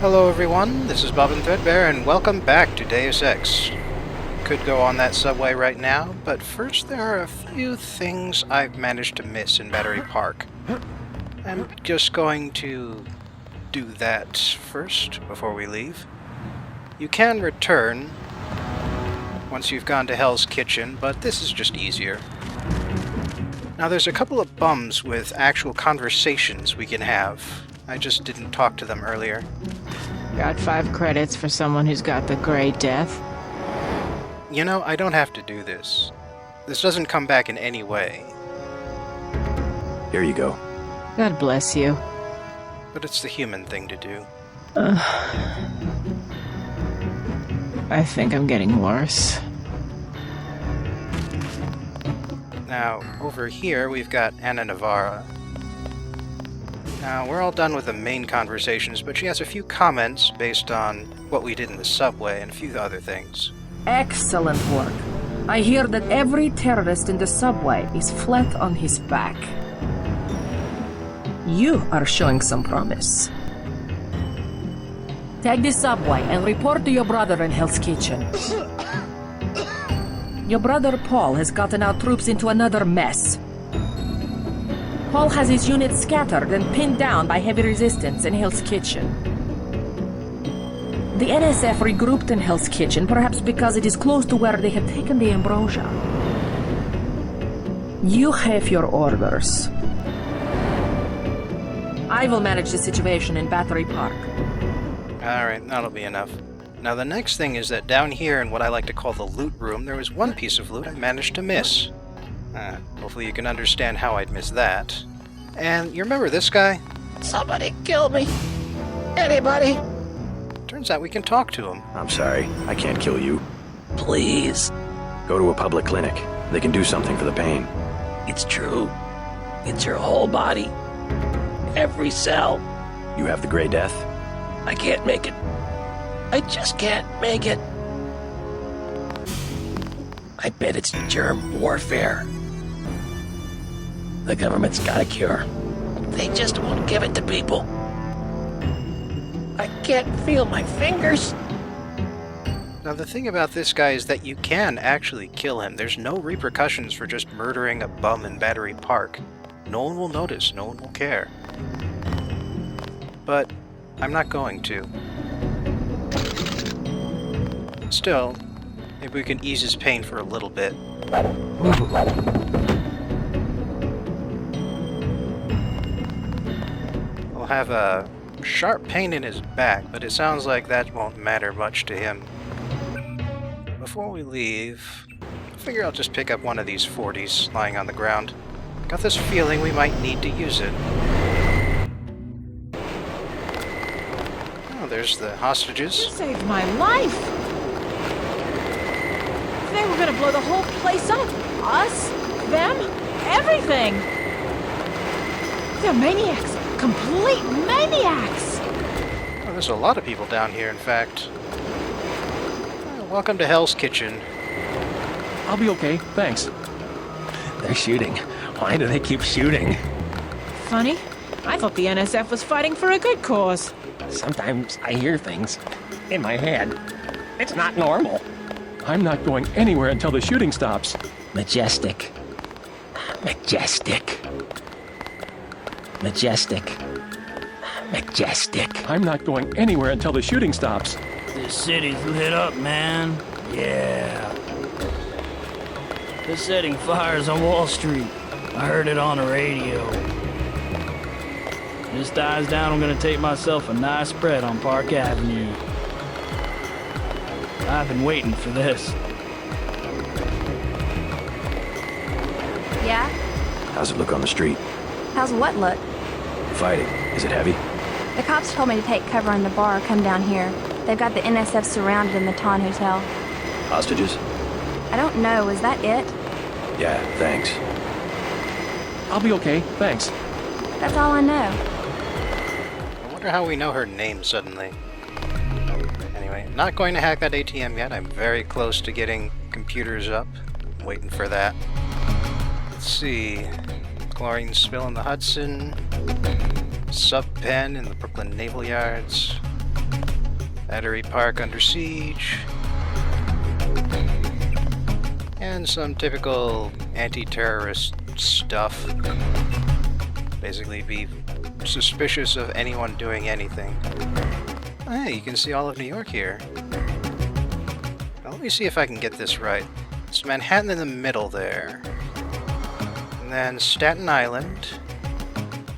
Hello everyone, this is Bob and Threadbare, and welcome back to Deus Ex. Could go on that subway right now, but first there are a few things I've managed to miss in Battery Park. I'm just going to do that first before we leave. You can return once you've gone to Hell's Kitchen, but this is just easier. Now there's a couple of bums with actual conversations we can have. I just didn't talk to them earlier. Got 5 credits for someone who's got the Grey Death. You know, I don't have to do this. This doesn't come back in any way. Here you go. God bless you. But it's the human thing to do. I think I'm getting worse. Now, over here we've got Anna Navarra. Now, we're all done with the main conversations, but she has a few comments based on what we did in the subway and a few other things. Excellent work. I hear that every terrorist in the subway is flat on his back. You are showing some promise. Take the subway and report to your brother in Hell's Kitchen. Your brother Paul has gotten our troops into another mess. Paul has his units scattered and pinned down by heavy resistance in Hell's Kitchen. The NSF regrouped in Hell's Kitchen, perhaps because it is close to where they had taken the ambrosia. You have your orders. I will manage the situation in Battery Park. Alright, that'll be enough. Now the next thing is that down here in what I like to call the loot room, there was one piece of loot I managed to miss. Hopefully you can understand how I'd miss that. And you remember this guy? Somebody kill me. Anybody? Turns out we can talk to him. I'm sorry, I can't kill you. Please. Go to a public clinic. They can do something for the pain. It's true. It's your whole body. Every cell. You have the Grey Death? I can't make it. I just can't make it. I bet it's germ warfare. The government's got a cure. They just won't give it to people. I can't feel my fingers. Now the thing about this guy is that you can actually kill him. There's no repercussions for just murdering a bum in Battery Park. No one will notice, no one will care. But I'm not going to. Still, maybe we can ease his pain for a little bit. He'll have a sharp pain in his back, but it sounds like that won't matter much to him. Before we leave, I figure I'll just pick up one of these 40s lying on the ground. Got this feeling we might need to use it. Oh, there's the hostages. You saved my life! They were gonna blow the whole place up. Us, them, everything! They're maniacs! Complete maniacs! Oh, there's a lot of people down here, in fact. Welcome to Hell's Kitchen. I'll be okay, thanks. They're shooting. Why do they keep shooting? Funny. I thought the NSF was fighting for a good cause. Sometimes I hear things in my head. It's not normal. I'm not going anywhere until the shooting stops. Majestic. Majestic. Majestic. Majestic. I'm not going anywhere until the shooting stops. This city's lit up, man. Yeah. They're setting fires on Wall Street. I heard it on the radio. This dies down, I'm gonna take myself a nice spread on Park Avenue. I've been waiting for this. Yeah? How's it look on the street? How's what look? Fighting. Is it heavy? The cops told me to take cover in the bar, come down here. They've got the NSF surrounded in the Ton Hotel. Hostages? I don't know, is that it? Yeah, thanks. I'll be okay, thanks. That's all I know. I wonder how we know her name suddenly. Anyway, not going to hack that ATM yet. I'm very close to getting computers up. Waiting for that. Let's see. Chlorine spill in the Hudson. Sub pen in the Brooklyn Naval Yards. Battery Park under siege. And some typical anti-terrorist stuff. Basically be suspicious of anyone doing anything. Hey, you can see all of New York here. Now, let me see if I can get this right. It's Manhattan in the middle there. And then Staten Island,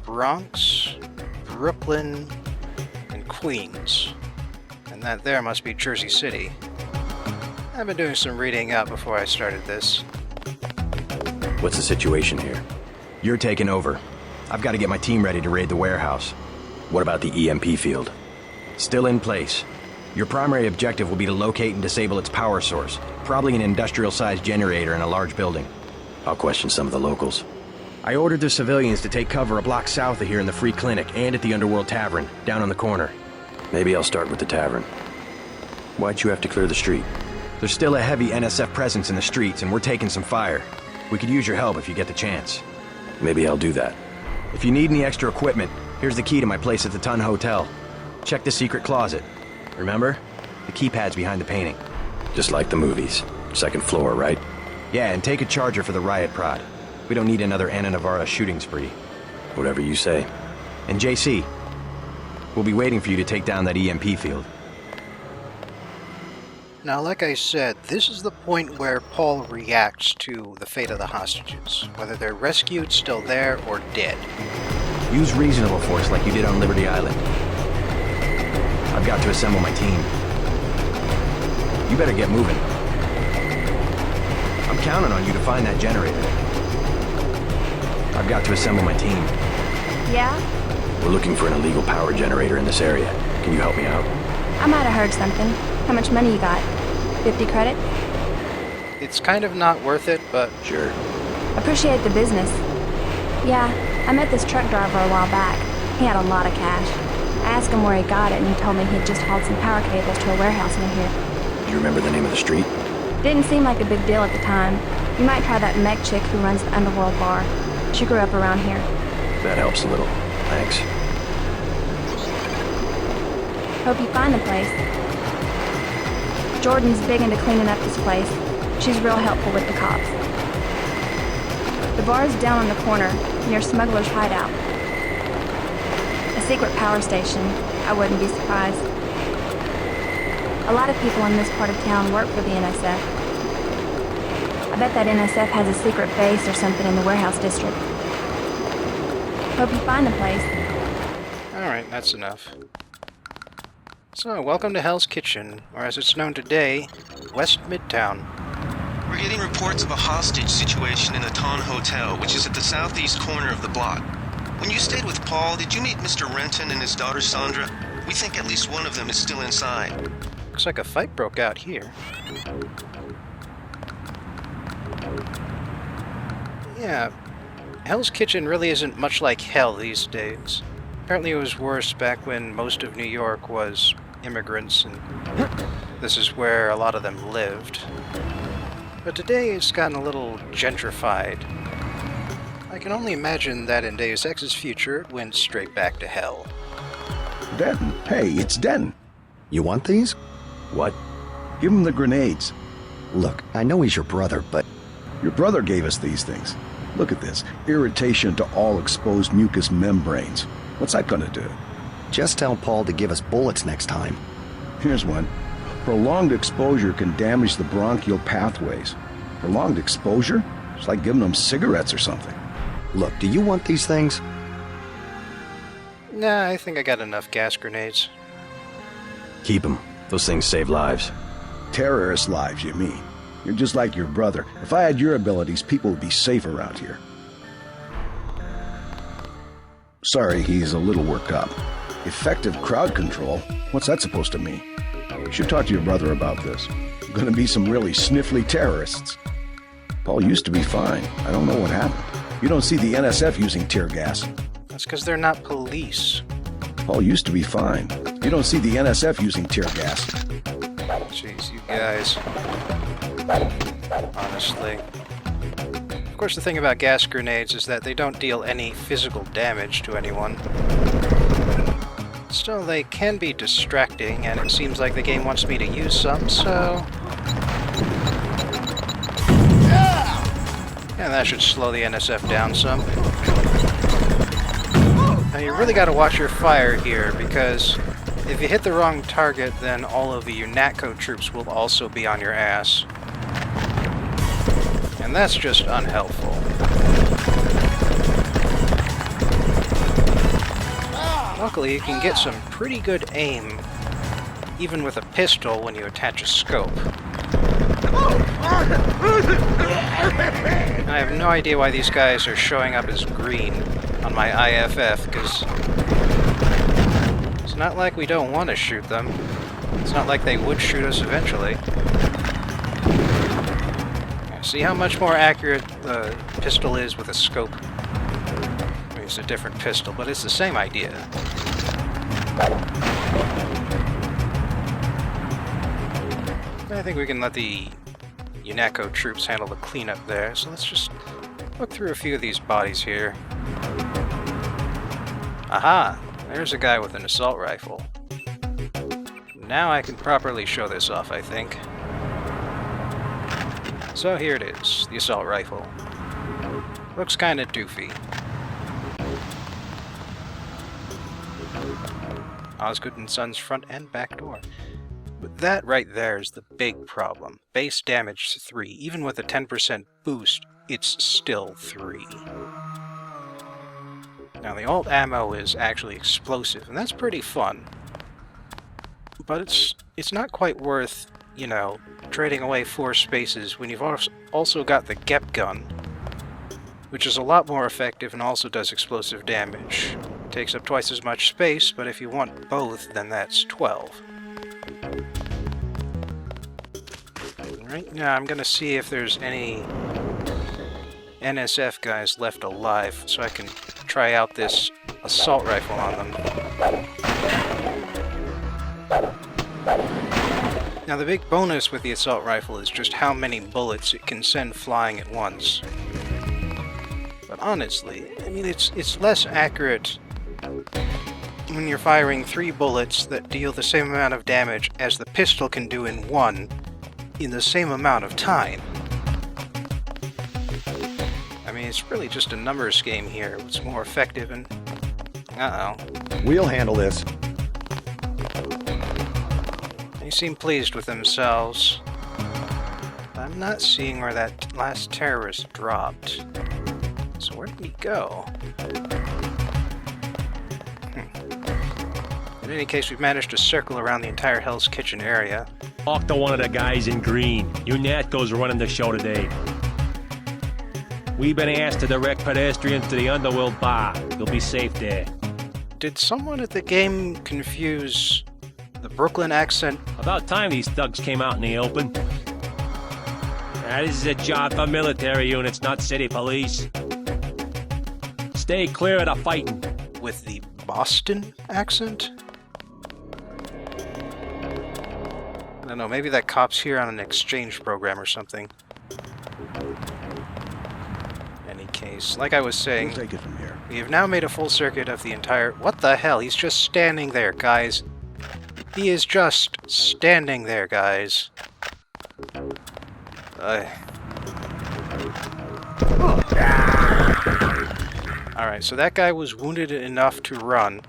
Bronx, Brooklyn, and Queens. And that there must be Jersey City. I've been doing some reading up before I started this. What's the situation here? You're taking over. I've got to get my team ready to raid the warehouse. What about the EMP field? Still in place. Your primary objective will be to locate and disable its power source. Probably an industrial-sized generator in a large building. I'll question some of the locals. I ordered the civilians to take cover a block south of here in the Free Clinic and at the Underworld Tavern, down on the corner. Maybe I'll start with the tavern. Why'd you have to clear the street? There's still a heavy NSF presence in the streets, and we're taking some fire. We could use your help if you get the chance. Maybe I'll do that. If you need any extra equipment, here's the key to my place at the Ton Hotel. Check the secret closet. Remember? The keypad's behind the painting. Just like the movies. Second floor, right? Yeah, and take a charger for the riot prod. We don't need another Anna Navarra shooting spree. Whatever you say. And JC, we'll be waiting for you to take down that EMP field. Now, like I said, this is the point where Paul reacts to the fate of the hostages, whether they're rescued, still there, or dead. Use reasonable force like you did on Liberty Island. I've got to assemble my team. You better get moving. I'm counting on you to find that generator. I've got to assemble my team. Yeah? We're looking for an illegal power generator in this area. Can you help me out? I might have heard something. How much money you got? 50 credit? It's kind of not worth it, but... Sure. Appreciate the business. Yeah, I met this truck driver a while back. He had a lot of cash. I asked him where he got it, and he told me he'd just hauled some power cables to a warehouse near here. Do you remember the name of the street? Didn't seem like a big deal at the time. You might try that mech chick who runs the Underworld bar. She grew up around here. That helps a little. Thanks. Hope you find the place. Jordan's big into cleaning up this place. She's real helpful with the cops. The bar's down on the corner, near Smuggler's Hideout. A secret power station. I wouldn't be surprised. A lot of people in this part of town work for the NSF. I bet that NSF has a secret base or something in the warehouse district. Hope you find the place. Alright, that's enough. So, welcome to Hell's Kitchen, or as it's known today, West Midtown. We're getting reports of a hostage situation in the Ton Hotel, which is at the southeast corner of the block. When you stayed with Paul, did you meet Mr. Renton and his daughter Sandra? We think at least one of them is still inside. Looks like a fight broke out here. Yeah, Hell's Kitchen really isn't much like hell these days. Apparently it was worse back when most of New York was immigrants, and this is where a lot of them lived. But today it's gotten a little gentrified. I can only imagine that in Deus Ex's future it went straight back to hell. Denton, hey, it's Denton. You want these? What? Give him the grenades. Look, I know he's your brother, but... Your brother gave us these things. Look at this. Irritation to all exposed mucous membranes. What's that gonna do? Just tell Paul to give us bullets next time. Here's one. Prolonged exposure can damage the bronchial pathways. Prolonged exposure? It's like giving them cigarettes or something. Look, do you want these things? Nah, I think I got enough gas grenades. Keep them. Those things save lives. Terrorist lives, you mean? You're just like your brother. If I had your abilities, people would be safe around here. Sorry, he's a little worked up. Effective crowd control? What's that supposed to mean? You should talk to your brother about this. Gonna be some really sniffly terrorists. Paul used to be fine. I don't know what happened. You don't see the NSF using tear gas. That's because they're not police. Paul used to be fine. You don't see the NSF using tear gas. Jeez, you guys. Honestly. Of course, the thing about gas grenades is that they don't deal any physical damage to anyone. Still, they can be distracting, and it seems like the game wants me to use some, so... And that should slow the NSF down some. Now you really gotta watch your fire here, because if you hit the wrong target, then all of the UNATCO troops will also be on your ass. And that's just unhelpful. Luckily, you can get some pretty good aim, even with a pistol when you attach a scope. I have no idea why these guys are showing up as green on my IFF, because it's not like we don't want to shoot them. It's not like they would shoot us eventually. See how much more accurate the pistol is with a scope? I mean, it's a different pistol, but it's the same idea. I think we can let the UNATCO troops handle the cleanup there, so let's just look through a few of these bodies here. Aha! There's a guy with an assault rifle. Now I can properly show this off, I think. So here it is, the assault rifle. Looks kinda doofy. Osgood and Sons front and back door. But that right there is the big problem. Base damage 3. Even with a 10% boost, it's still 3. Now the alt ammo is actually explosive, and that's pretty fun. But it's not quite worth, you know, trading away 4 spaces when you've also got the GEP gun, which is a lot more effective and also does explosive damage. Takes up twice as much space, but if you want both, then that's 12. Right now, I'm gonna see if there's any NSF guys left alive, so I can try out this assault rifle on them. Now, the big bonus with the assault rifle is just how many bullets it can send flying at once. But honestly, I mean, it's less accurate when you're firing 3 bullets that deal the same amount of damage as the pistol can do in 1 in the same amount of time. I mean, it's really just a numbers game here. What's more effective and... Uh-oh. We'll handle this. They seem pleased with themselves. I'm not seeing where that last terrorist dropped. So where did he go? In any case, we've managed to circle around the entire Hell's Kitchen area. Talk to one of the guys in green. UNATCO's running the show today. We've been asked to direct pedestrians to the Underworld Bar. You'll be safe there. Did someone at the game confuse the Brooklyn accent? About time these thugs came out in the open. This is a job for military units, not city police. Stay clear of the fighting. With the Boston accent? I don't know, maybe that cop's here on an exchange program or something. Any case, like I was saying, We'll take it from here. We have now made a full circuit of the entire... What the hell? He's just standing there, guys. He is just standing there, guys. Alright, so that guy was wounded enough to run,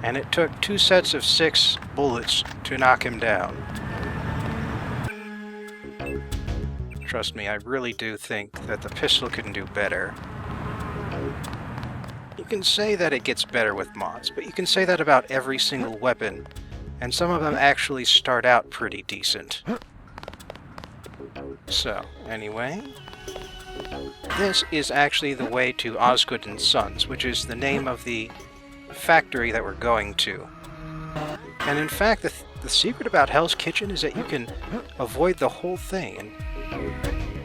and it took 2 sets of 6 bullets to knock him down. Trust me, I really do think that the pistol can do better. You can say that it gets better with mods, but you can say that about every single weapon, and some of them actually start out pretty decent. So, anyway, this is actually the way to Osgood and Sons, which is the name of the factory that we're going to. And in fact, the secret about Hell's Kitchen is that you can avoid the whole thing. And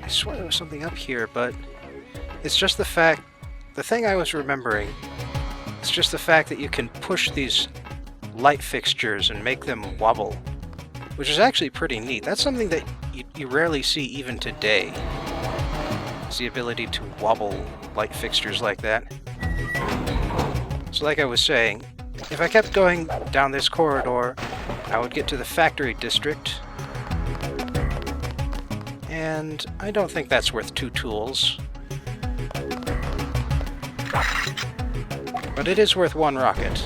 I swear there was something up here, but it's just the fact... The thing I was remembering is just the fact that you can push these light fixtures and make them wobble, which is actually pretty neat. That's something that you rarely see even today. It's the ability to wobble light fixtures like that. So like I was saying, If I kept going down this corridor, I would get to the factory district. And I don't think that's worth 2 tools. But it is worth 1 rocket.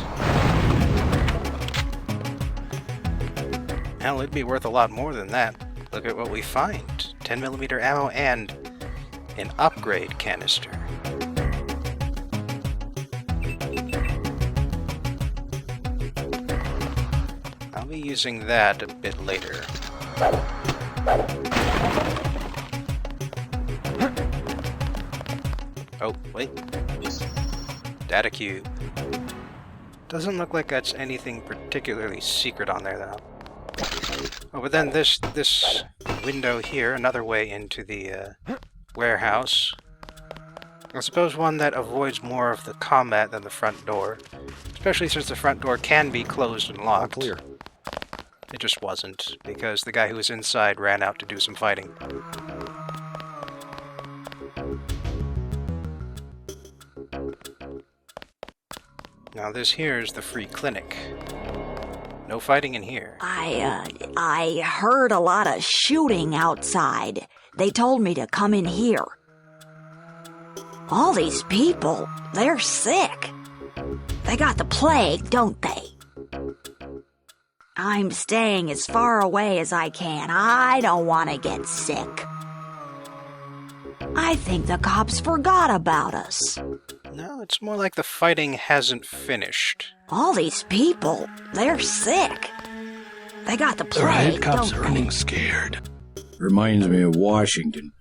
Hell, it'd be worth a lot more than that. Look at what we find. 10mm ammo and an upgrade canister. I'll be using that a bit later. Oh, wait. Data cube. Doesn't look like that's anything particularly secret on there, though. Oh, but then this window here, another way into the warehouse. I suppose one that avoids more of the combat than the front door. Especially since the front door can be closed and locked. Clear. It just wasn't, because the guy who was inside ran out to do some fighting. Now this here is the free clinic. No fighting in here. I heard a lot of shooting outside. They told me to come in here. All these people, they're sick. They got the plague, don't they? I'm staying as far away as I can. I don't want to get sick. I think the cops forgot about us. No, it's more like the fighting hasn't finished. All these people, they're sick. They got the The plague, riot cops don't are they? running scared. Reminds me of Washington.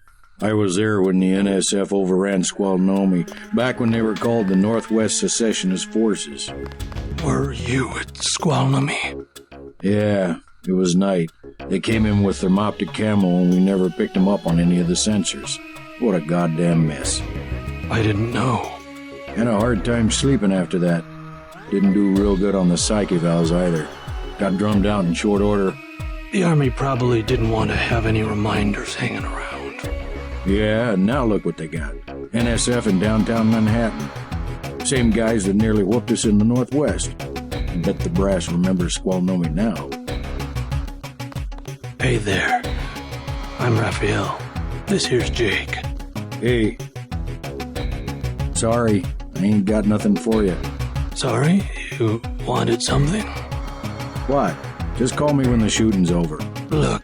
I was there when the NSF overran Squalnomi, back when they were called the Northwest Secessionist Forces. Were you at Squalnomi? Yeah, it was night. They came in with thermoptic camo and we never picked them up on any of the sensors. What a goddamn mess. I didn't know. Had a hard time sleeping after that. Didn't do real good on the psyche valves either. Got drummed out in short order. The Army probably didn't want to have any reminders hanging around. Yeah, and now look what they got. NSF in downtown Manhattan. Same guys that nearly whooped us in the Northwest. Bet the brass remembers Squalnomi now. Hey there. I'm Raphael. This here's Jake. Hey. Sorry, I ain't got nothing for you. Sorry? You wanted something? What? Just call me when the shooting's over. Look,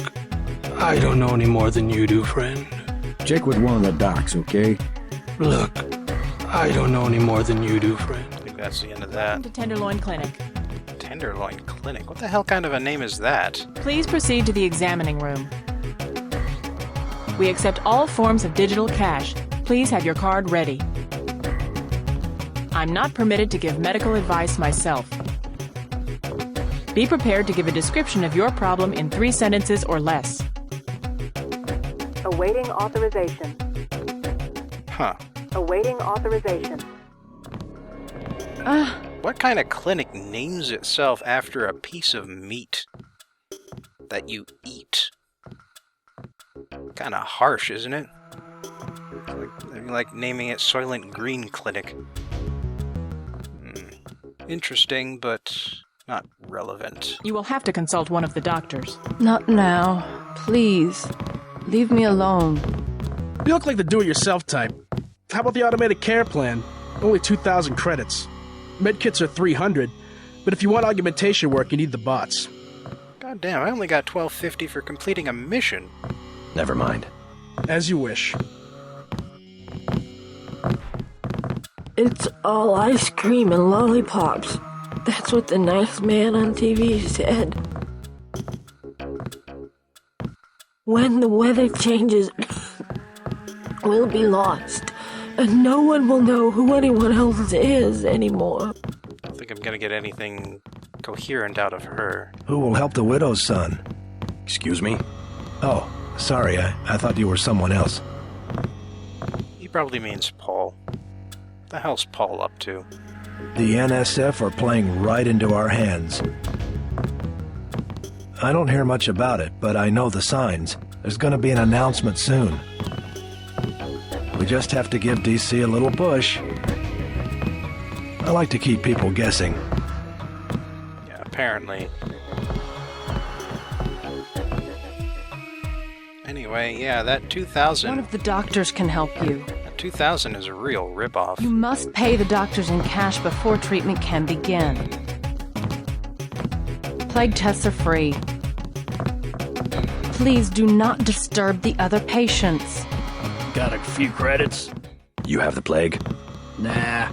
I don't know any more than you do, friend. Check with one of the docs, okay? Look, I don't know any more than you do, friend. I think that's the end of that. To Tenderloin Clinic. Tenderloin Clinic? What the hell kind of a name is that? Please proceed to the examining room. We accept all forms of digital cash. Please have your card ready. I'm not permitted to give medical advice myself. Be prepared to give a description of your problem in 3 sentences or less. Awaiting authorization. Huh. Awaiting authorization. What kind of clinic names itself after a piece of meat that you eat? Kind of harsh, isn't it? Like naming it Soylent Green Clinic. Interesting, but not relevant. You will have to consult one of the doctors. Not now. Please. Leave me alone. You look like the do-it-yourself type. How about the automated care plan? Only 2,000 credits. Medkits are 300, but if you want augmentation work, you need the bots. God damn, I only got $12.50 for completing a mission. Never mind. As you wish. It's all ice cream and lollipops. That's what the nice man on TV said. When the weather changes, we'll be lost, and no one will know who anyone else is anymore. I don't think I'm gonna get anything coherent out of her. Who will help the widow's son? Excuse me? Oh, sorry, I thought you were someone else. He probably means Paul. What the hell's Paul up to? The NSF are playing right into our hands. I don't hear much about it, but I know the signs. There's gonna be an announcement soon. We just have to give DC a little push. I like to keep people guessing. apparently. Anyway, yeah, that 2,000... One of the doctors can help you. That 2,000 is a real ripoff. You must pay the doctors in cash before treatment can begin. Plague tests are free. Please do not disturb the other patients. Got a few credits? You have the plague? Nah.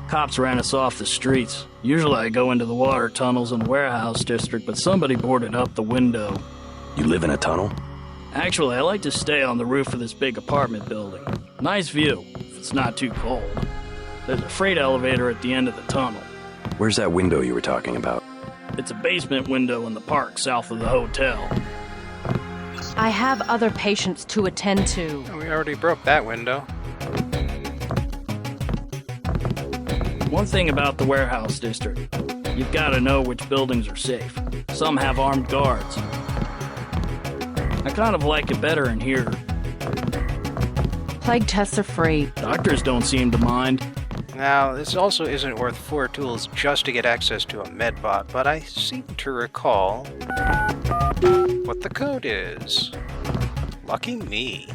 Cops ran us off the streets. Usually I go into the water tunnels in the warehouse district, but somebody boarded up the window. You live in a tunnel? Actually, I like to stay on the roof of this big apartment building. Nice view, if it's not too cold. There's a freight elevator at the end of the tunnel. Where's that window you were talking about? It's a basement window in the park south of the hotel. I have other patients to attend to. We already broke that window. One thing about the warehouse district, you've got to know which buildings are safe. Some have armed guards. I kind of like it better in here. Plague tests are free. Doctors don't seem to mind. Now, this also isn't worth 4 tools just to get access to a medbot, but I seem to recall what the code is. Lucky me.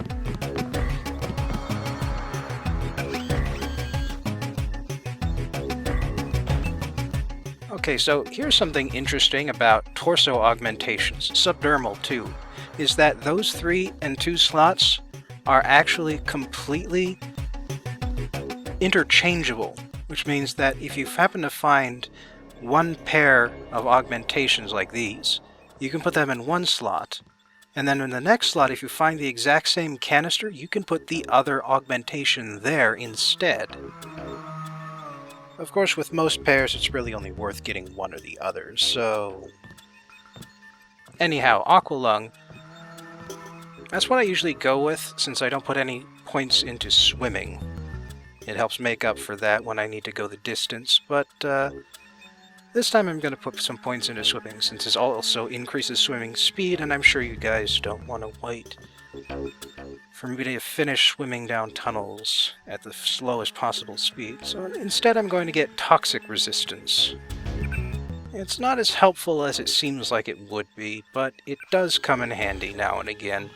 Okay, so here's something interesting about torso augmentations, subdermal too, is that those 3 and 2 slots are actually completely interchangeable, which means that if you happen to find one pair of augmentations like these, you can put them in one slot, and then in the next slot, if you find the exact same canister, you can put the other augmentation there instead. Of course, with most pairs, it's really only worth getting one or the other, so... Anyhow, Aqualung, that's what I usually go with, since I don't put any points into swimming. It helps make up for that when I need to go the distance, but this time I'm going to put some points into swimming, since it also increases swimming speed, and I'm sure you guys don't want to wait for me to finish swimming down tunnels at the slowest possible speed. So instead I'm going to get toxic resistance. It's not as helpful as it seems like it would be, but it does come in handy now and again.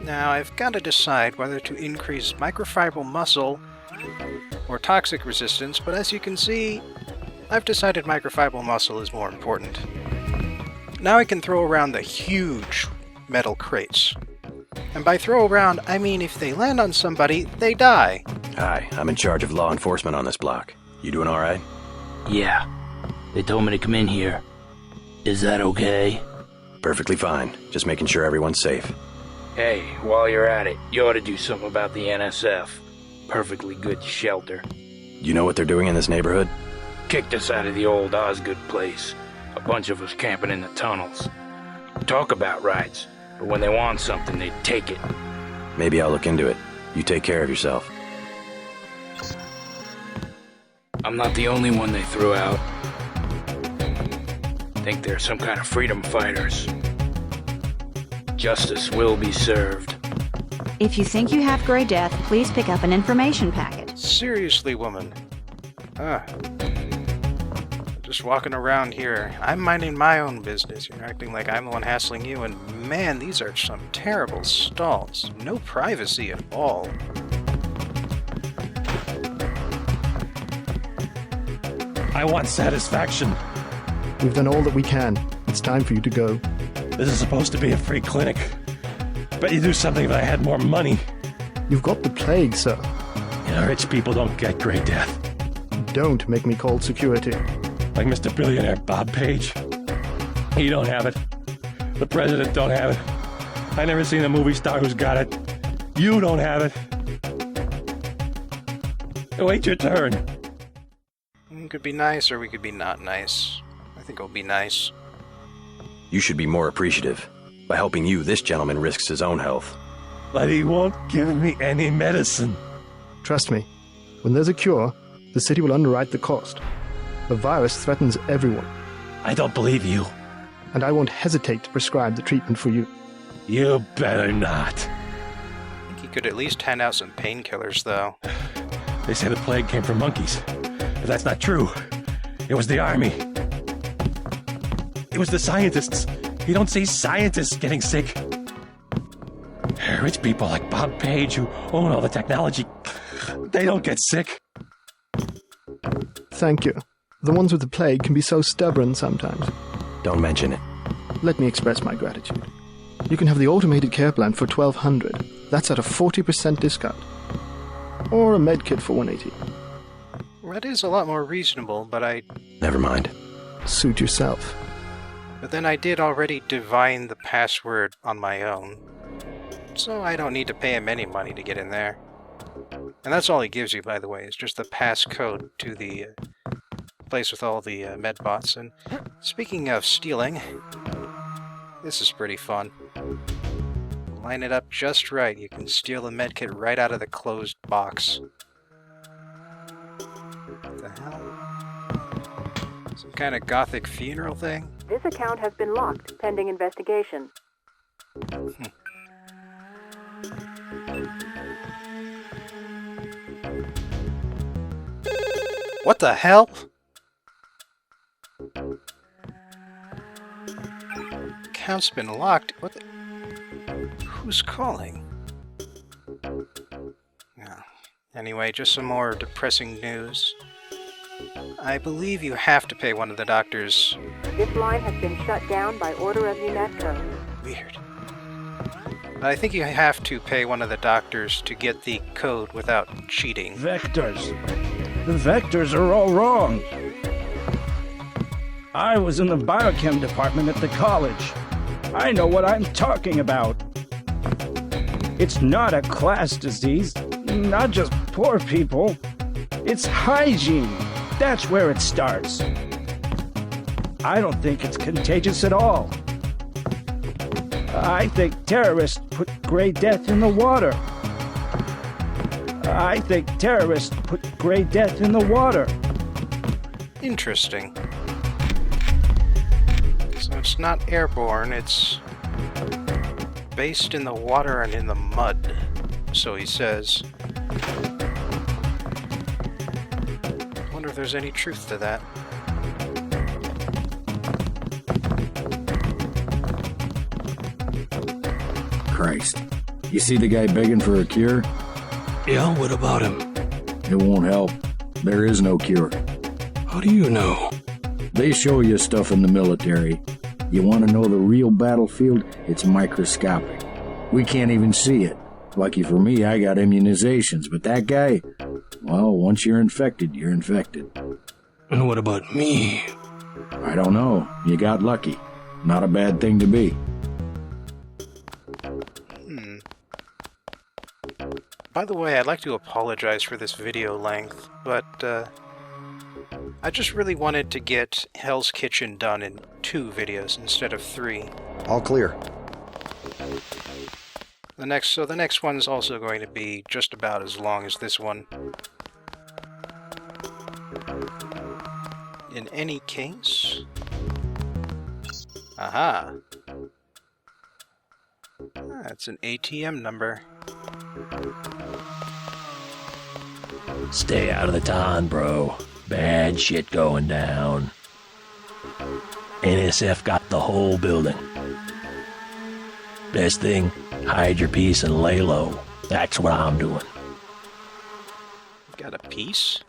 Now I've got to decide whether to increase microfibril muscle or toxic resistance, but as you can see, I've decided microfibril muscle is more important. Now I can throw around the huge metal crates. And by throw around, I mean if they land on somebody, they die. Hi, I'm in charge of law enforcement on this block. You doing alright? Yeah. They told me to come in here. Is that okay? Perfectly fine. Just making sure everyone's safe. Hey, while you're at it, you ought to do something about the NSF. Perfectly good shelter. You know what they're doing in this neighborhood? Kicked us out of the old Osgood place. A bunch of us camping in the tunnels. Talk about rights, but when they want something, they take it. Maybe I'll look into it. You take care of yourself. I'm not the only one they threw out. Think they're some kind of freedom fighters. Justice will be served. If you think you have Grey Death, please pick up an information packet. Seriously, woman. Just walking around here. I'm minding my own business. You're acting like I'm the one hassling you, and man, these are some terrible stalls. No privacy at all. I want satisfaction. We've done all that we can. It's time for you to go. This is supposed to be a free clinic. Bet you do something if I had more money. You've got the plague, sir. You know, rich people don't get Grey Death. Don't make me call security. Like Mr. Billionaire Bob Page. He don't have it. The president don't have it. I never seen a movie star who's got it. You don't have it. Wait your turn. It could be nice or we could be not nice. I think it'll be nice. You should be more appreciative. By helping you, this gentleman risks his own health. But he won't give me any medicine. Trust me, when there's a cure, the city will underwrite the cost. The virus threatens everyone. I don't believe you. And I won't hesitate to prescribe the treatment for you. You better not. I think you could at least hand out some painkillers, though. They say the plague came from monkeys. That's not true. It was the army. It was the scientists. You don't see scientists getting sick. Rich people like Bob Page who own all the technology, they don't get sick. Thank you. The ones with the plague can be so stubborn sometimes. Don't mention it. Let me express my gratitude. You can have the automated care plan for $1,200. That's at a 40% discount. Or a med kit for $180. That is a lot more reasonable, but Never mind. Suit yourself. But then I did already divine the password on my own. So I don't need to pay him any money to get in there. And that's all he gives you, by the way, is just the passcode to the place with all the medbots. And speaking of stealing, this is pretty fun. Line it up just right, you can steal a medkit right out of the closed box. What the hell? Some kind of gothic funeral thing? This account has been locked, pending investigation. What the hell? Account's been locked. What the... Who's calling? Yeah. Anyway, just some more depressing news. I believe you have to pay one of the doctors. This line has been shut down by order of UNESCO. Weird. But I think you have to pay one of the doctors to get the code without cheating. Vectors. The vectors are all wrong. I was in the biochem department at the college. I know what I'm talking about. It's not a class disease, not just poor people. It's hygiene. That's where it starts. I don't think it's contagious at all. I think terrorists put gray death in the water. I think terrorists put gray death in the water. Interesting. So it's not airborne, it's based in the water and in the mud, so he says. I wonder if there's any truth to that. Christ. You see the guy begging for a cure? Yeah, what about him? It won't help. There is no cure. How do you know? They show you stuff in the military. You want to know the real battlefield? It's microscopic. We can't even see it. Lucky for me, I got immunizations, but that guy, well, once you're infected, you're infected. And what about me? I don't know. You got lucky. Not a bad thing to be. By the way, I'd like to apologize for this video length, but I just really wanted to get Hell's Kitchen done in 2 videos instead of 3. All clear. The next one's also going to be just about as long as this one. In any case... Aha! That's an ATM number. Stay out of the town, bro. Bad shit going down. NSF got the whole building. Best thing, hide your piece and lay low. That's what I'm doing. Got a piece?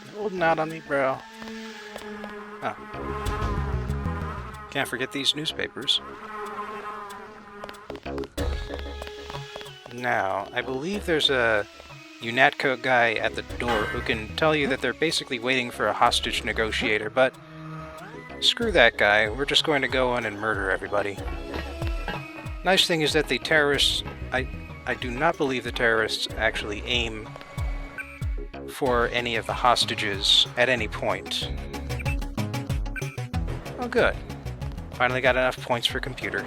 You're holding out on me, bro. Oh. Can't forget these newspapers. Now, I believe there's a UNATCO guy at the door who can tell you that they're basically waiting for a hostage negotiator, but screw that guy, we're just going to go in and murder everybody. Nice thing is that the terrorists, I do not believe the terrorists actually aim for any of the hostages at any point. Oh good. Finally got enough points for computer.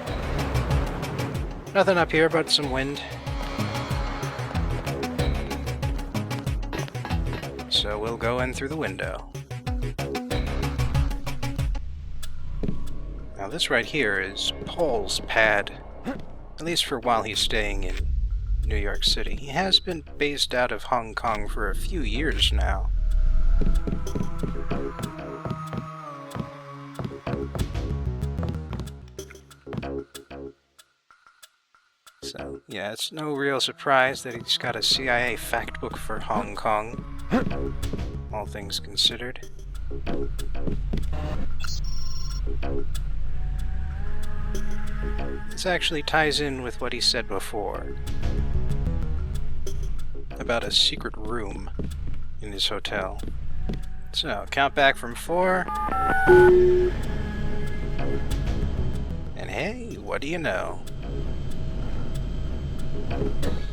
Nothing up here but some wind. So we'll go in through the window. Now this right here is Paul's pad, at least for while he's staying in New York City. He has been based out of Hong Kong for a few years now. So, yeah, it's no real surprise that he's got a CIA fact book for Hong Kong, all things considered. This actually ties in with what he said before about a secret room in his hotel. So, count back from 4. And hey, what do you know?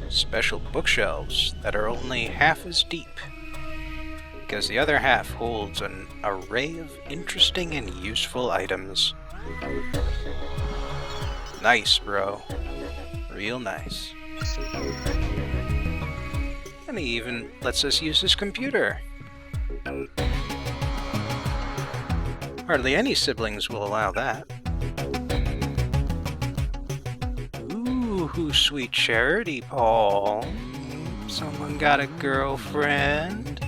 Special bookshelves that are only half as deep, because the other half holds an array of interesting and useful items. Nice, bro. Real nice. And he even lets us use his computer. Hardly any siblings will allow that. Ooh, sweet charity, Paul. Someone got a girlfriend?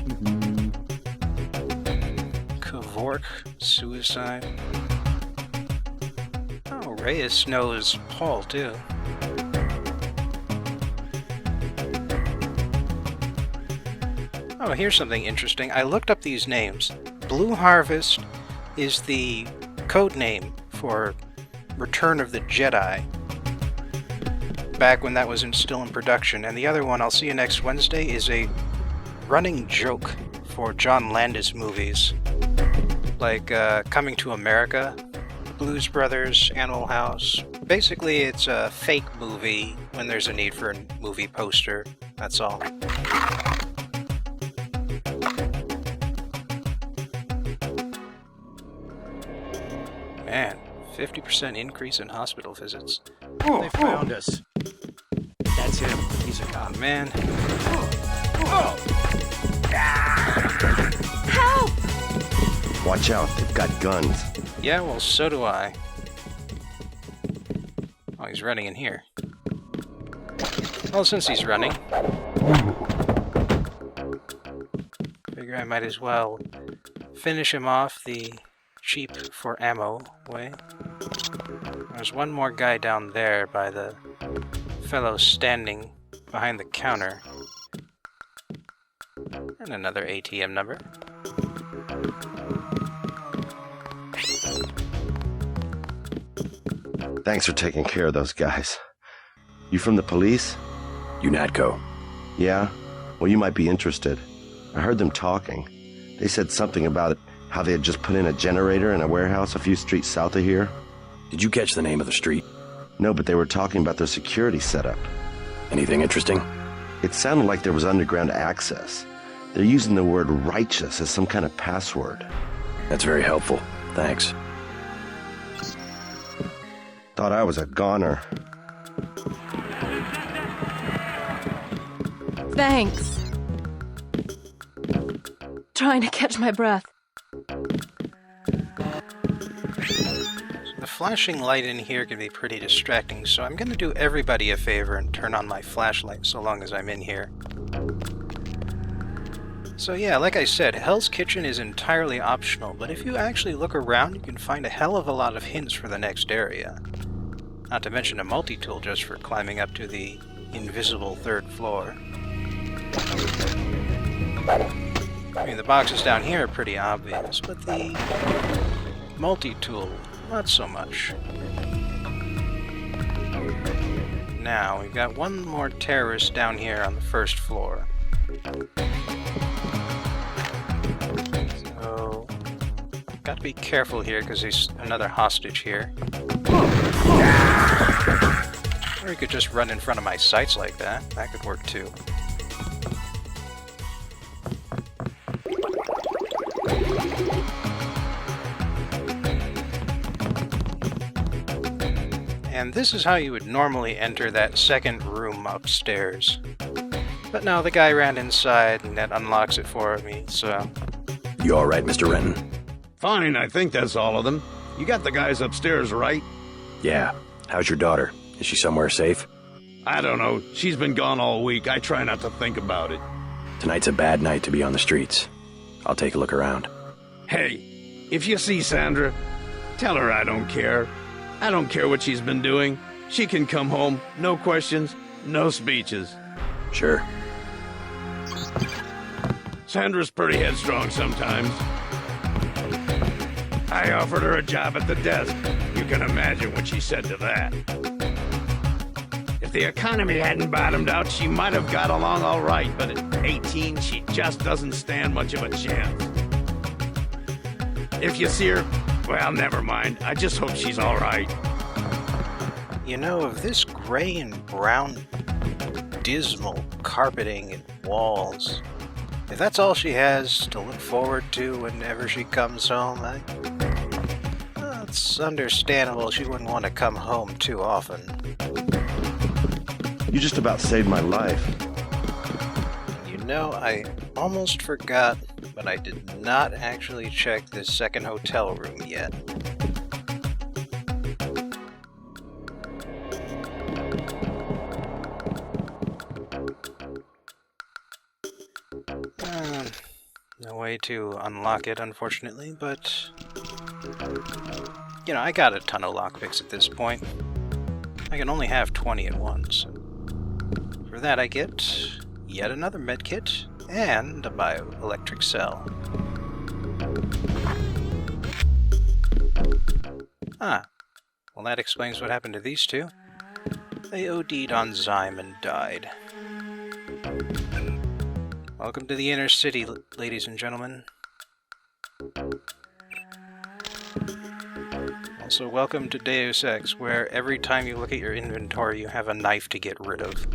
Kvork suicide. Oh, Reyes knows Paul, too. Oh, here's something interesting. I looked up these names. Blue Harvest is the code name for Return of the Jedi, back when that was still in production, and the other one, I'll See You Next Wednesday, is a running joke for John Landis movies, like Coming to America, Blues Brothers, Animal House. Basically, it's a fake movie when there's a need for a movie poster, that's all. Man, 50% increase in hospital visits. They found us. That's him. He's a cop. Oh, man. Help! Watch out, they've got guns. Yeah, well, so do I. Oh, he's running in here. Well, since he's running, figure I might as well finish him off the cheap for ammo way. There's one more guy down there by the fellow standing behind the counter. And another ATM number. Thanks for taking care of those guys. You from the police? UNATCO. Yeah? Well, you might be interested. I heard them talking. They said something about how they had just put in a generator in a warehouse a few streets south of here. Did you catch the name of the street? No, but they were talking about their security setup. Anything interesting? It sounded like there was underground access. They're using the word righteous as some kind of password. That's very helpful. Thanks. Thought I was a goner. Thanks. Trying to catch my breath. The flashing light in here can be pretty distracting, so I'm going to do everybody a favor and turn on my flashlight so long as I'm in here. So yeah, like I said, Hell's Kitchen is entirely optional, but if you actually look around, you can find a hell of a lot of hints for the next area. Not to mention a multi-tool just for climbing up to the invisible 3rd floor. I mean, the boxes down here are pretty obvious, but the multi-tool, not so much. Now, we've got one more terrorist down here on the 1st floor. So, gotta be careful here because there's another hostage here. Or you could just run in front of my sights like that. That could work too. And this is how you would normally enter that 2nd room upstairs. But now the guy ran inside and that unlocks it for me, so... You alright, Mr. Renton? Fine, I think that's all of them. You got the guys upstairs, right? Yeah. How's your daughter? Is she somewhere safe? I don't know. She's been gone all week. I try not to think about it. Tonight's a bad night to be on the streets. I'll take a look around. Hey, if you see Sandra, tell her I don't care. I don't care what she's been doing. She can come home, no questions, no speeches. Sure. Sandra's pretty headstrong sometimes. I offered her a job at the desk. You can imagine what she said to that. If the economy hadn't bottomed out, she might have got along all right, but at 18, she just doesn't stand much of a chance. If you see her, well, never mind. I just hope she's all right. You know, of this gray and brown, dismal carpeting and walls, if that's all she has to look forward to whenever she comes home, it's understandable she wouldn't want to come home too often. You just about saved my life. You know, I almost forgot, but I did not actually check this second hotel room yet. No way to unlock it, unfortunately, but you know, I got a ton of lockpicks at this point. I can only have 20 at once. For that I get yet another medkit and a bioelectric cell. Well, that explains what happened to these two. They OD'd on Zyme and died. Welcome to the inner city, ladies and gentlemen. Also, welcome to Deus Ex, where every time you look at your inventory, you have a knife to get rid of.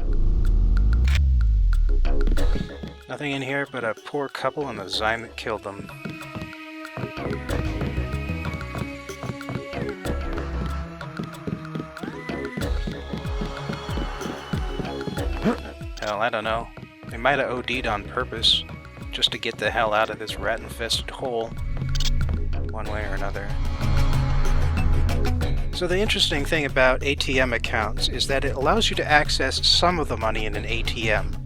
Nothing in here but a poor couple and the Zyme that killed them. Hell, I don't know. They might have OD'd on purpose, just to get the hell out of this rat-infested hole, one way or another. So the interesting thing about ATM accounts is that it allows you to access some of the money in an ATM,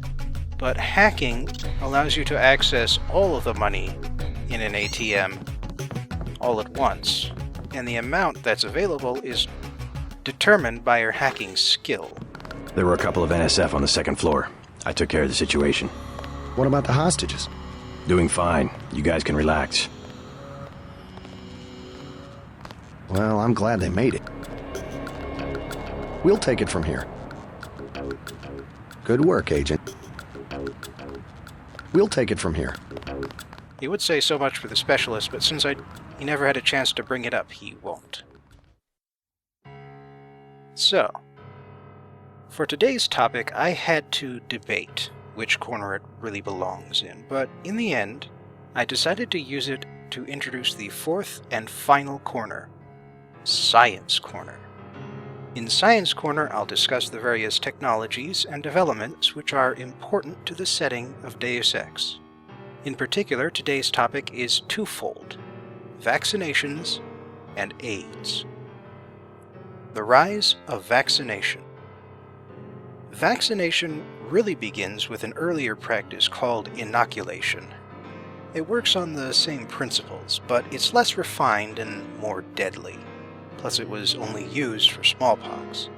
but hacking allows you to access all of the money in an ATM all at once, and the amount that's available is determined by your hacking skill. There were a couple of NSF on the second floor. I took care of the situation. What about the hostages? Doing fine. You guys can relax. Well, I'm glad they made it. We'll take it from here. Good work, Agent. We'll take it from here. He would say so much for the specialist, but since he never had a chance to bring it up, he won't. So, for today's topic, I had to debate which corner it really belongs in, but in the end, I decided to use it to introduce the fourth and final corner, Science Corner. In Science Corner, I'll discuss the various technologies and developments which are important to the setting of Deus Ex. In particular, today's topic is twofold: vaccinations and AIDS. The rise of vaccination. Vaccination really begins with an earlier practice called inoculation. It works on the same principles, but it's less refined and more deadly. Plus it was only used for smallpox.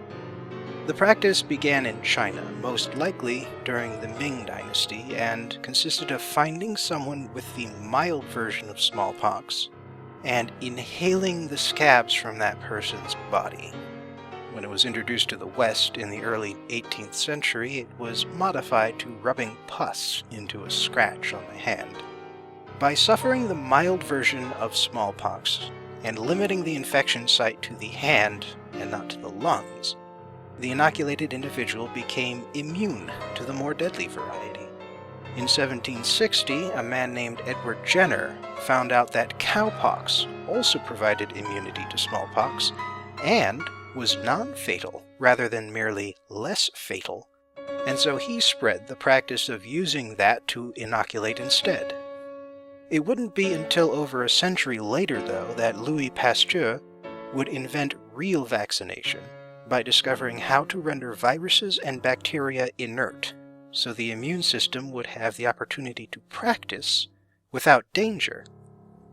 The practice began in China, most likely during the Ming Dynasty, and consisted of finding someone with the mild version of smallpox and inhaling the scabs from that person's body. When it was introduced to the West in the early 18th century, it was modified to rubbing pus into a scratch on the hand. By suffering the mild version of smallpox and limiting the infection site to the hand and not to the lungs, the inoculated individual became immune to the more deadly variety. In 1760, a man named Edward Jenner found out that cowpox also provided immunity to smallpox and was non-fatal rather than merely less fatal, and so he spread the practice of using that to inoculate instead. It wouldn't be until over a century later, though, that Louis Pasteur would invent real vaccination by discovering how to render viruses and bacteria inert, so the immune system would have the opportunity to practice without danger.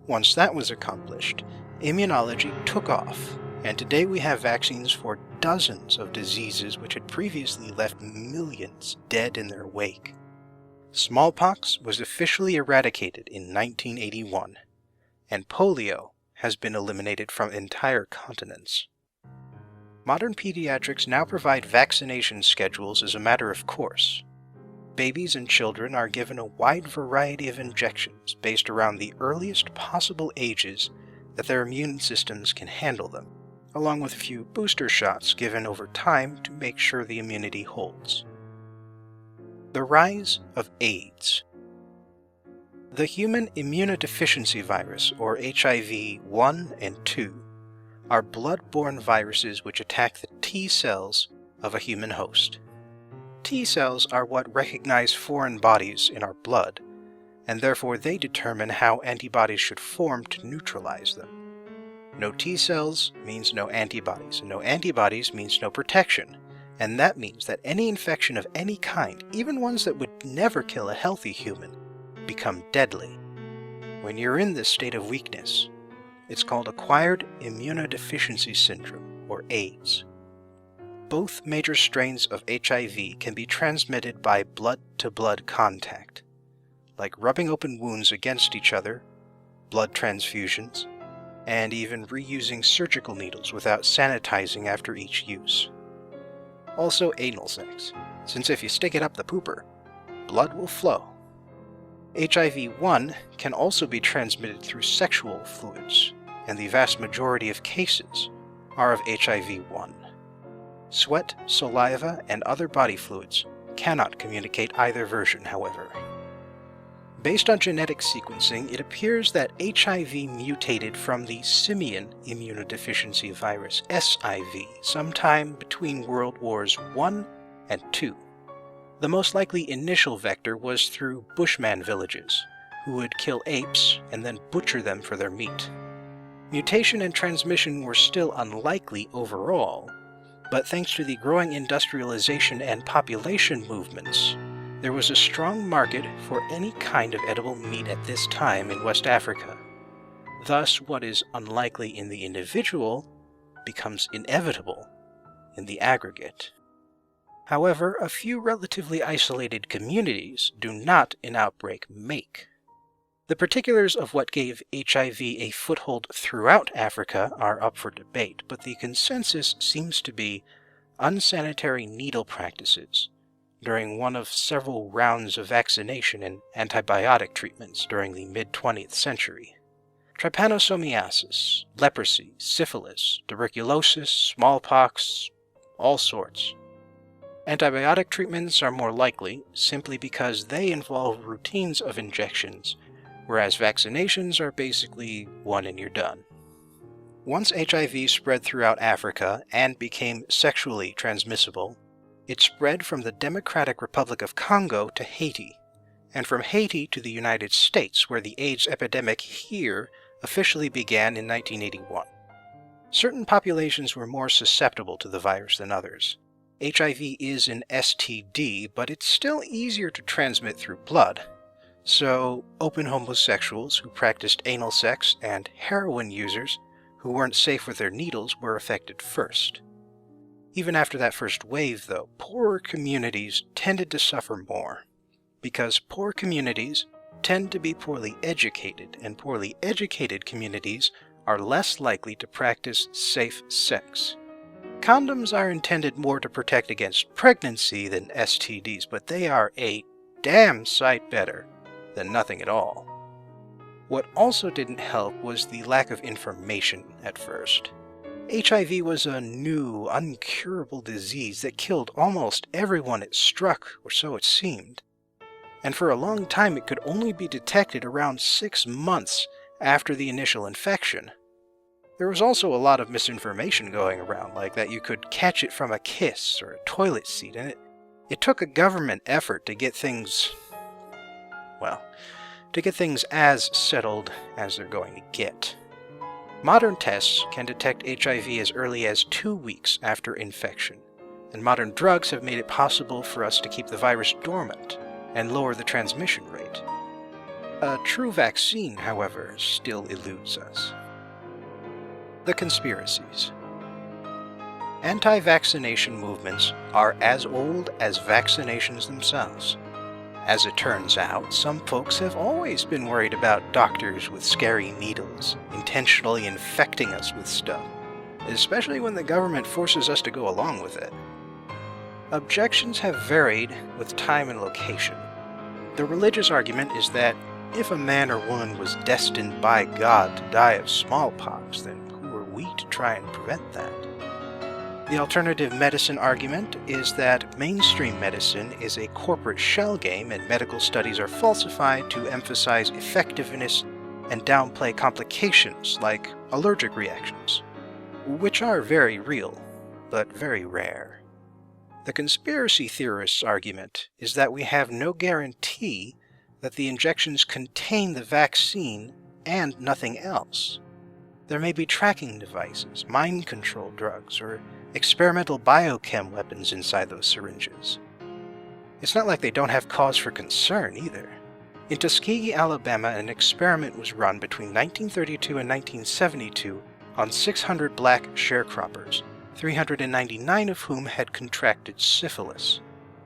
Once that was accomplished, immunology took off, and today we have vaccines for dozens of diseases which had previously left millions dead in their wake. Smallpox was officially eradicated in 1981, and polio has been eliminated from entire continents. Modern pediatrics now provide vaccination schedules as a matter of course. Babies and children are given a wide variety of injections based around the earliest possible ages that their immune systems can handle them, along with a few booster shots given over time to make sure the immunity holds. The rise of AIDS. The human immunodeficiency virus, or HIV 1 and 2, are blood-borne viruses which attack the T cells of a human host. T cells are what recognize foreign bodies in our blood, and therefore they determine how antibodies should form to neutralize them. No T cells means no antibodies, and no antibodies means no protection, and that means that any infection of any kind, even ones that would never kill a healthy human, become deadly. When you're in this state of weakness, it's called acquired immunodeficiency syndrome, or AIDS. Both major strains of HIV can be transmitted by blood-to-blood contact, like rubbing open wounds against each other, blood transfusions, and even reusing surgical needles without sanitizing after each use. Also anal sex, since if you stick it up the pooper, blood will flow. HIV-1 can also be transmitted through sexual fluids, and the vast majority of cases are of HIV-1. Sweat, saliva, and other body fluids cannot communicate either version, however. Based on genetic sequencing, it appears that HIV mutated from the simian immunodeficiency virus, SIV, sometime between World Wars I and II. The most likely initial vector was through Bushman villages, who would kill apes and then butcher them for their meat. Mutation and transmission were still unlikely overall, but thanks to the growing industrialization and population movements, there was a strong market for any kind of edible meat at this time in West Africa. Thus, what is unlikely in the individual becomes inevitable in the aggregate. However, a few relatively isolated communities do not an outbreak make. The particulars of what gave HIV a foothold throughout Africa are up for debate, but the consensus seems to be unsanitary needle practices during one of several rounds of vaccination and antibiotic treatments during the mid-20th century. Trypanosomiasis, leprosy, syphilis, tuberculosis, smallpox, all sorts. Antibiotic treatments are more likely simply because they involve routines of injections, whereas vaccinations are basically one and you're done. Once HIV spread throughout Africa and became sexually transmissible, it spread from the Democratic Republic of Congo to Haiti, and from Haiti to the United States, where the AIDS epidemic here officially began in 1981. Certain populations were more susceptible to the virus than others. HIV is an STD, but it's still easier to transmit through blood. So, open homosexuals who practiced anal sex and heroin users who weren't safe with their needles were affected first. Even after that first wave, though, poorer communities tended to suffer more, because poor communities tend to be poorly educated, and poorly educated communities are less likely to practice safe sex. Condoms are intended more to protect against pregnancy than STDs, but they are a damn sight better than nothing at all. What also didn't help was the lack of information at first. HIV was a new, uncurable disease that killed almost everyone it struck, or so it seemed. And for a long time it could only be detected around 6 months after the initial infection. There was also a lot of misinformation going around, like that you could catch it from a kiss or a toilet seat, and it took a government effort to get things as settled as they're going to get. Modern tests can detect HIV as early as 2 weeks after infection, and modern drugs have made it possible for us to keep the virus dormant and lower the transmission rate. A true vaccine, however, still eludes us. The conspiracies. Anti-vaccination movements are as old as vaccinations themselves. As it turns out, some folks have always been worried about doctors with scary needles, intentionally infecting us with stuff, especially when the government forces us to go along with it. Objections have varied with time and location. The religious argument is that if a man or woman was destined by God to die of smallpox, then who are we to try and prevent that? The alternative medicine argument is that mainstream medicine is a corporate shell game and medical studies are falsified to emphasize effectiveness and downplay complications like allergic reactions, which are very real, but very rare. The conspiracy theorists' argument is that we have no guarantee that the injections contain the vaccine and nothing else. There may be tracking devices, mind control drugs, or experimental biochem weapons inside those syringes. It's not like they don't have cause for concern either. In Tuskegee, Alabama, an experiment was run between 1932 and 1972 on 600 black sharecroppers, 399 of whom had contracted syphilis.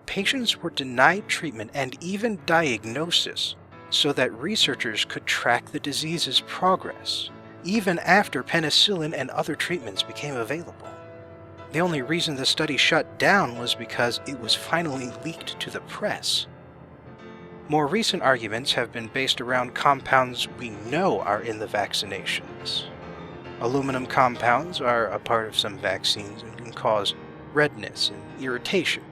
Patients were denied treatment and even diagnosis so that researchers could track the disease's progress, even after penicillin and other treatments became available. The only reason the study shut down was because it was finally leaked to the press. More recent arguments have been based around compounds we know are in the vaccinations. Aluminum compounds are a part of some vaccines and can cause redness and irritation,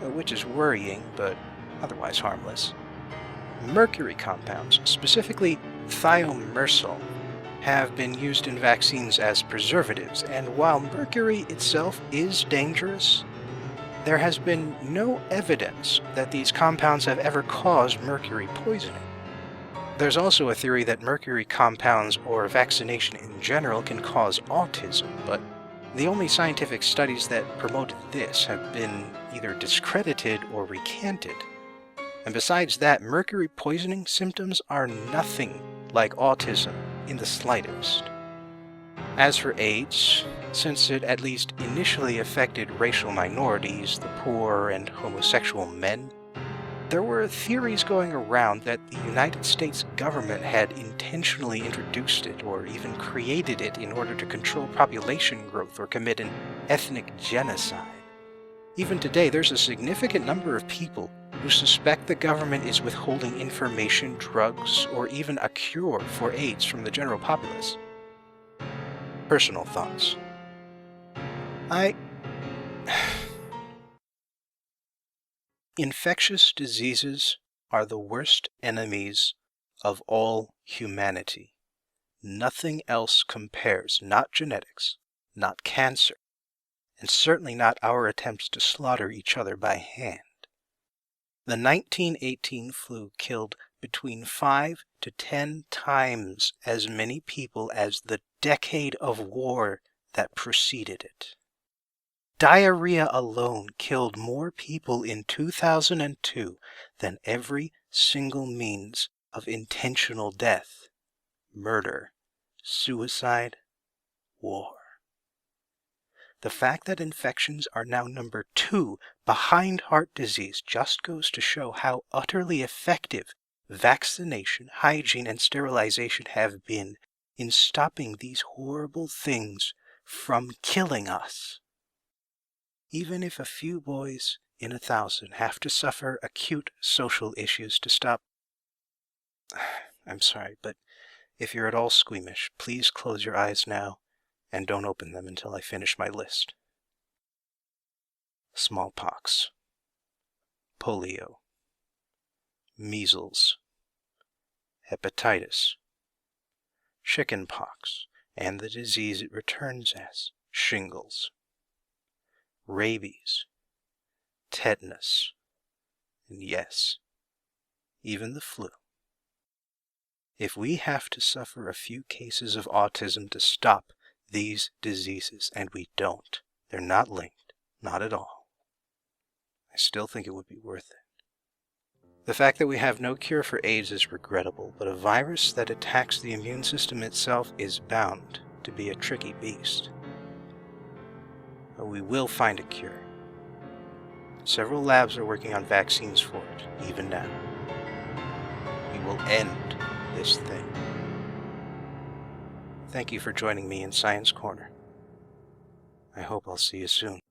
which is worrying but otherwise harmless. Mercury compounds, specifically thiomersal, have been used in vaccines as preservatives, and while mercury itself is dangerous, there has been no evidence that these compounds have ever caused mercury poisoning. There's also a theory that mercury compounds or vaccination in general can cause autism, but the only scientific studies that promoted this have been either discredited or recanted. And besides that, mercury poisoning symptoms are nothing like autism in the slightest. As for AIDS, since it at least initially affected racial minorities, the poor, and homosexual men, there were theories going around that the United States government had intentionally introduced it or even created it in order to control population growth or commit an ethnic genocide. Even today, there's a significant number of people who suspect the government is withholding information, drugs, or even a cure for AIDS from the general populace. Personal thoughts. Infectious diseases are the worst enemies of all humanity. Nothing else compares, not genetics, not cancer, and certainly not our attempts to slaughter each other by hand. The 1918 flu killed between 5 to 10 times as many people as the decade of war that preceded it. Diarrhea alone killed more people in 2002 than every single means of intentional death, murder, suicide, war. The fact that infections are now number 2 behind heart disease just goes to show how utterly effective vaccination, hygiene, and sterilization have been in stopping these horrible things from killing us. Even if a few boys in 1,000 have to suffer acute social issues to stop... I'm sorry, but if you're at all squeamish, please close your eyes now and don't open them until I finish my list. Smallpox, polio, measles, hepatitis, chickenpox, and the disease it returns as, shingles, rabies, tetanus, and yes, even the flu. If we have to suffer a few cases of autism to stop these diseases, and we don't, they're not linked, not at all, I still think it would be worth it. The fact that we have no cure for AIDS is regrettable, but a virus that attacks the immune system itself is bound to be a tricky beast. But we will find a cure. Several labs are working on vaccines for it, even now. We will end this thing. Thank you for joining me in Science Corner. I hope I'll see you soon.